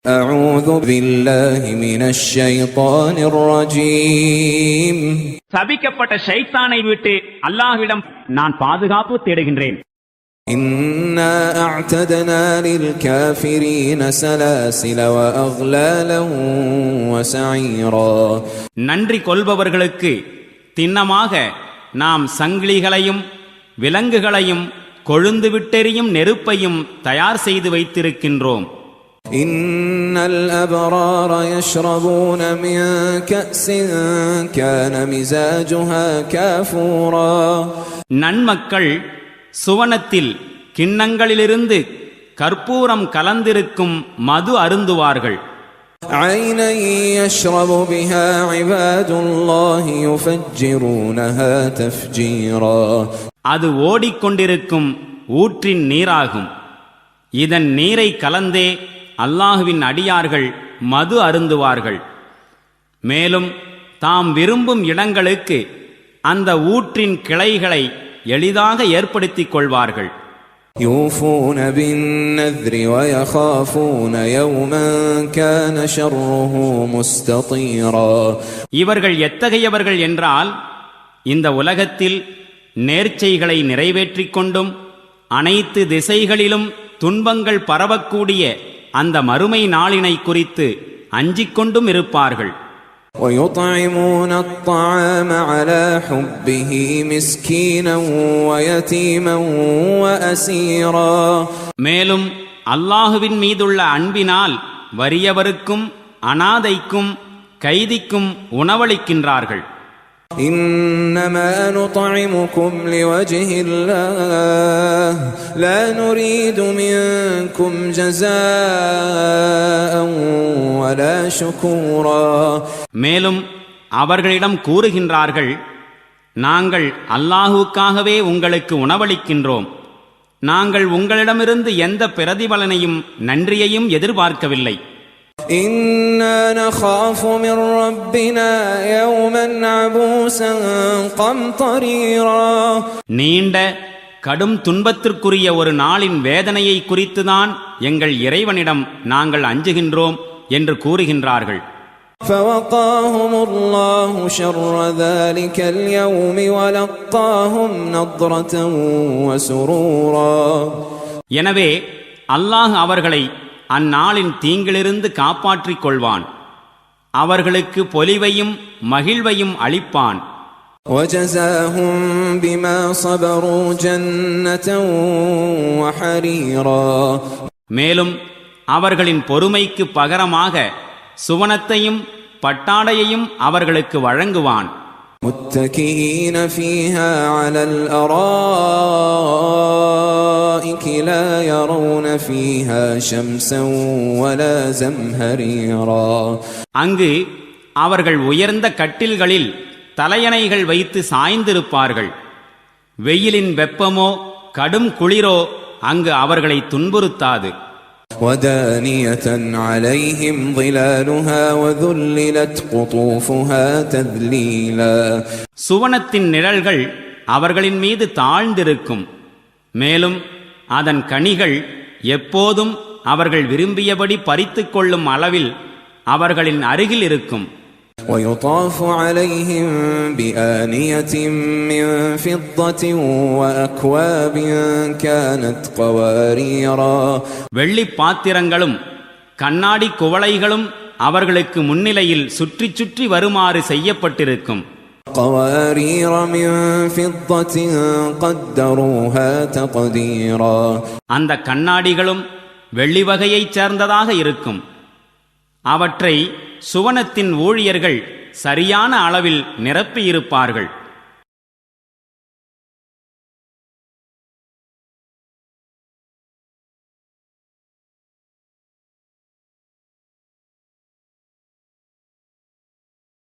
أعوذ بالله من الشيطان الرجيم. சபிக்கப்பட்ட ஷைத்தானை விட்டு அல்லாஹ்விடம் நான் பாதுகாப்பு தேடுகின்றேன். إنا أعتدنا للكافرين سلاسل وأغلالا وسعيرا. நன்றி கொள்பவர்களுக்கு திண்ணமாக நாம் சங்கிலிகளையும் விலங்குகளையும் கொழுந்து விட்டெறியும் நெருப்பையும் தயார் செய்து வைத்திருக்கின்றோம். إن الأبرار يشربون من كأس كان مزاجها كافورا. நன்மக்கள் சுவனத்தில் கிண்ணங்களிலிருந்து கற்பூரம் கலந்திருக்கும் மது அருந்துவார்கள். عينا يشرب بها عباد الله يفجرونها تفجيرا. அது ஓடிக்கொண்டிருக்கும் ஊற்றின் நீராகும். இதன் நீரை கலந்தே அல்லாஹுவின் அடியார்கள் மது அருந்துவார்கள். மேலும் தாம் விரும்பும் இடங்களுக்கு அந்த ஊற்றின் கிளைகளை எளிதாக ஏற்படுத்திக் கொள்வார்கள். يوفون بالنذر ويخافون يوما كان شره مستطيرا. இவர்கள் எத்தகையவர்கள் என்றால் இந்த உலகத்தில் நேர்ச்சைகளை நிறைவேற்றிக் கொண்டும் அனைத்து திசைகளிலும் துன்பங்கள் பரவக்கூடிய அந்த மறுமை நாளினை குறித்து அஞ்சிக் கொண்டும் இருப்பார்கள். ويطعمون الطعام على حبه مسكينا ويتيما وأسيرا. மேலும் அல்லாஹுவின் மீதுள்ள அன்பினால் வறியவருக்கும் அனாதைக்கும் கைதிக்கும் உணவளிக்கின்றார்கள். إنما نطعمكم لوجه الله لا نريد منكم جزاء ولا شكورا. மேலும் அவர்களிடம் கூறுகின்றார்கள், நாங்கள் அல்லாஹுக்காகவே உங்களுக்கு உணவளிக்கின்றோம். நாங்கள் உங்களிடமிருந்து எந்த பிரதிபலனையும் நன்றியையும் எதிர்பார்க்கவில்லை. إنا نخاف من ربنا يوما عبوسا قمطريرا. நீண்ட கடும் துன்பத்திற்குரிய ஒரு நாளின் வேதனையை குறித்துதான் எங்கள் இறைவனிடம் நாங்கள் அஞ்சுகின்றோம் என்று கூறுகின்றார்கள். فوقاهم الله شر ذلك اليوم ولقاهم نضرة وسرورا. எனவே அல்லாஹ் அவர்களை அந்நாளின் தீங்கிலிருந்து காப்பாற்றிக் கொள்வான். அவர்களுக்கு பொலிவையும் மகிழ்வையும் அளிப்பான். وجزاهم بما صبروا جنة وحريرا. மேலும் அவர்களின் பொறுமைக்கு பகரமாக சுவனத்தையும் பட்டாடையையும் அவர்களுக்கு வழங்குவான். متكئين فيها على الأرائك لا يرون فيها شمسا ولا زمهريرا. அங்கு அவர்கள் உயர்ந்த கட்டில்களில் தலையணைகள் வைத்து சாய்ந்திருப்பார்கள். வெயிலின் வெப்பமோ கடும் குளிரோ அங்கு அவர்களை துன்புறுத்தாது. ودانية عليهم ظلالها وذللت قطوفها تذليلا. சுவனத்தின் நிழல்கள் அவர்களின் மீது தாழ்ந்திருக்கும். மேலும் அதன் கனிகள் எப்போதும் அவர்கள் விரும்பியபடி பறித்துக் கொள்ளும் அளவில் அவர்களின் அருகில் இருக்கும். ويطاف عليهم بآنية من فضة وأكواب كانت قواريرا. வெள்ளி பாத்திரங்களும் கண்ணாடி குவளைகளும் அவர்களுக்கு முன்னிலையில் சுற்றி சுற்றி வருமாறு செய்யப்பட்டிருக்கும். قوارير من فضة قدروها تقديرا. அந்த கண்ணாடிகளும் வெள்ளி வகையைச் சேர்ந்ததாக இருக்கும். அவற்றை சுவனத்தின் ஊழியர்கள் சரியான அளவில் நிரப்பியிருப்பார்கள்.